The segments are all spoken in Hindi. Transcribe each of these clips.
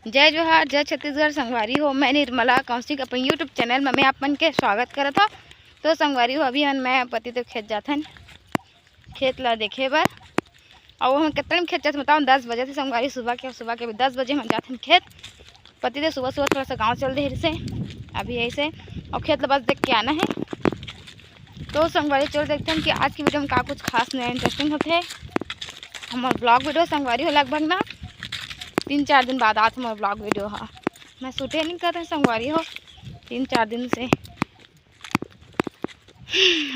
जय जोहार, जय छत्तीसगढ़। संगवारी हो, मैं निर्मला कौशिक अपन यूट्यूब चैनल में मैं अपन के स्वागत करत हो। तो संगवारी हो, अभी मैं पति तो खेत जाथन, खेत ला देखे बर। और हम कितने में खेत जाते बताओ, 10 बजे से संगवारी सुबह के 10 बजे हम जाते खेत। पति तो सुबह थोड़ा सा गाँव चल रहे से अभी ऐसे, और खेत ला बस देख के आना है। तो संगवारी चल देखते हैं कि आज की वीडियो में का कुछ खास नया इंटरेस्टिंग होते है। हमारे ब्लॉग वीडियो संगवारी हो लगभग ना 3-4 दिन बाद आज हमारा ब्लॉग वीडियो है। मैं शूटे नहीं कर रहे संगवारी हो 3-4 दिन से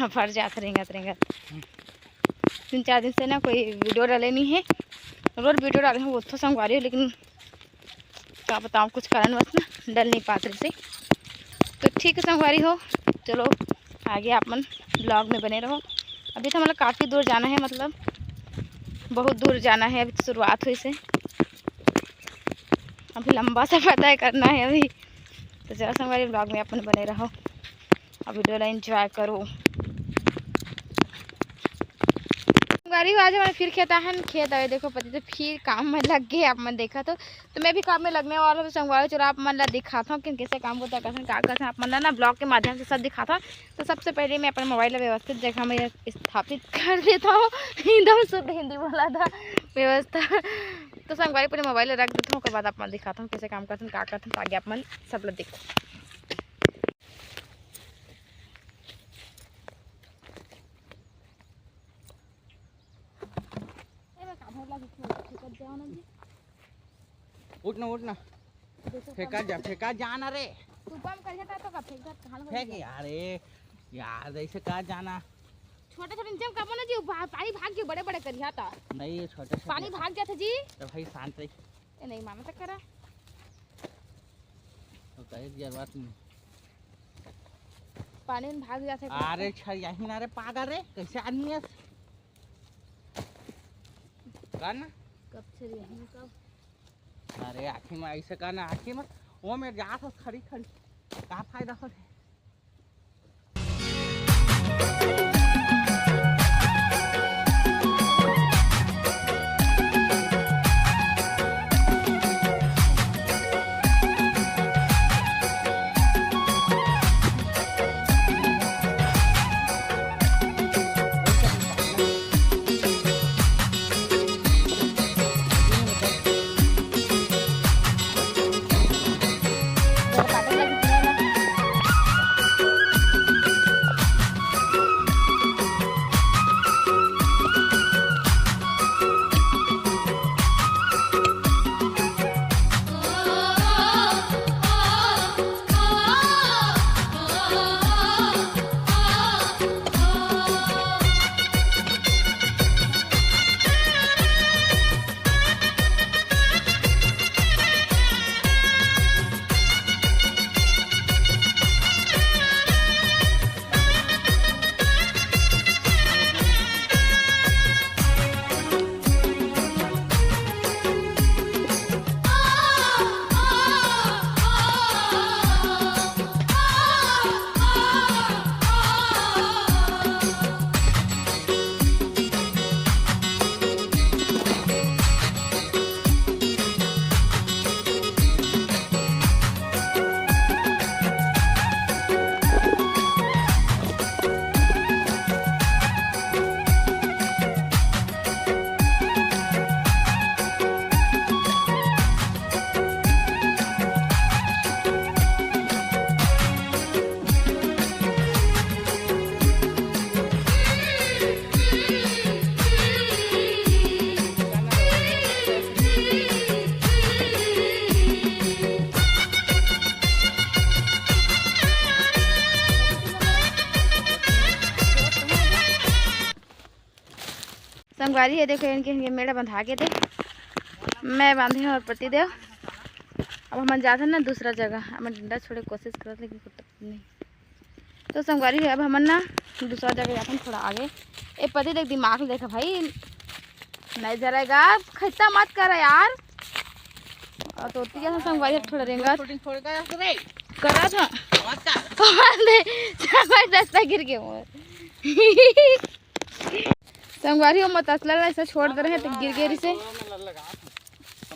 फर जाते रहेंगे 3-4 दिन से ना कोई वीडियो डाले नहीं है। रोज वीडियो डाले हैं वो तो संगवारी हो, लेकिन क्या बताऊँ कुछ कारणवश ना डल नहीं पाते से। तो ठीक है संगवारी हो, चलो आगे आप मन ब्लॉग में बने रहो। अभी तो मतलब काफ़ी दूर जाना है, मतलब बहुत दूर जाना है। अभी तो शुरुआत हुई से, अभी लंबा सफर तय करना है अभी। तो जरा संगवारी ब्लॉग में अपन बने रहो और वीडियो ला एंजॉय करो। संगवारी आज हमारे फिर खेत आए देखो पति तो फिर काम में लग गए। आप मन देखा तो मैं भी काम में लगने वाला हूँ। संगवारी चलो आप मन ला दिखाता हूँ कि कैसे काम होता है, कैसे क्या करते हैं। आप मन ला ना ब्लॉग के माध्यम से सब दिखाता हूँ। तो सबसे पहले मैं अपना मोबाइल व्यवस्थित जगह में स्थापित कर देता हूँ। एकदम शुद्ध हिंदी बोला था, व्यवस्था। तो संगवारी पूरे मोबाइल रख देता हूँ, उसके बाद आप मन दिखाता हूँ कैसे काम करते हैं, क्या करते हैं, ताकि आप मन सब लोग देखो। उठना फेंका जाना रे। तू कम कर जाता तो का फेंक यार ऐसे कहा जाना। छोटे नीचे में कब ना जी पानी भाग के बड़े करिया था। नहीं छोटे पानी भाग जाता जी। तो भाई शांत रही। ये नहीं माना तक करा तो कहे जरूरत नहीं, पानी में भाग जाते। अरे यही ना रे पागल रे, कैसे आदमी है ना। कब से यही कब अरे आखिर में ऐसे करना, आखिर में वो में जात खड़ी का फायदा हो। संगवारी है देखो, इनके मेढ़ा बंधा के थे, मैं बांधी हूँ और पति देव। अब हम जाते ना दूसरा जगह, हम डंडा छोड़े कोशिश करते लेकिन नहीं। तो संगवारी है अब हम ना दूसरा जगह जाते हैं, थोड़ा आगे। ए पति देख दिमाग देखा भाई, नहीं जरेगा खत्ता मत कर यार। और तो संगवारी थोड़ा रेंगा करा था रास्ता गिर के मोर संगवारी मत असला ऐसा छोड़ दे रहे हैं तो गिर गिर से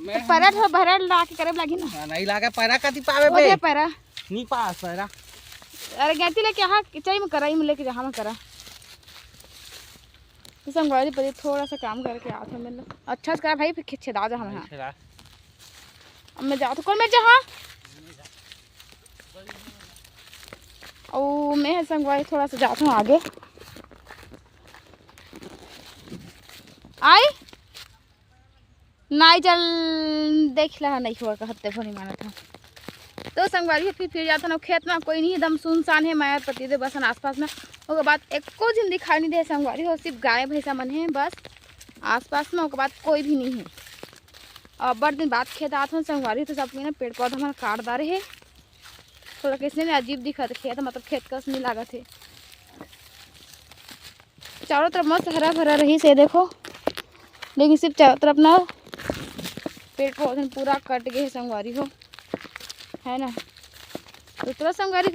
मैं पैरा थोड़ा भरा ला के करे लगी ना नहीं लागे पैरा कति पावे ओ बे दे पैरा नहीं पास पैरा अरे गैती लेके यहाँ चाहिए में करा ही में लेके जहाँ में करा तो संगवारी पति थोड़ा सा काम करके आ था मतलब अच्छा से करा भाई फिर खिंचे दादा हम यहाँ अब मैं जाता कौन मैं जहाँ और मैं संगवारी थोड़ा सा जाता हूँ आगे आई नहीं चल देख ला नहीं हुआ का हत्ते भरी माना था तो संगवारी फिर जाता ना खेत में कोई नहीं एकदम सुनसान है मैं पति दे बस आसपास में उसके बाद एको दिन दिखाई नहीं दे संगवारी हो सिर्फ गाय भैंसा मन है बस आसपास में उसके बाद कोई भी नहीं है और बड़ दिन बाद खेत आते हैं संगवारी तो सब ना पेड़ पौधा हमारा काट डाले है थोड़ा किसने अजीब दिखा था खेत मतलब खेत का नहीं लागत है चारों तरफ मस्त हरा भरा रही से देखो लेकिन सिर्फ चारों तरफ ना पेड़ पौधे पूरा कट गए संगवारी हो है ना तो संगवारी हो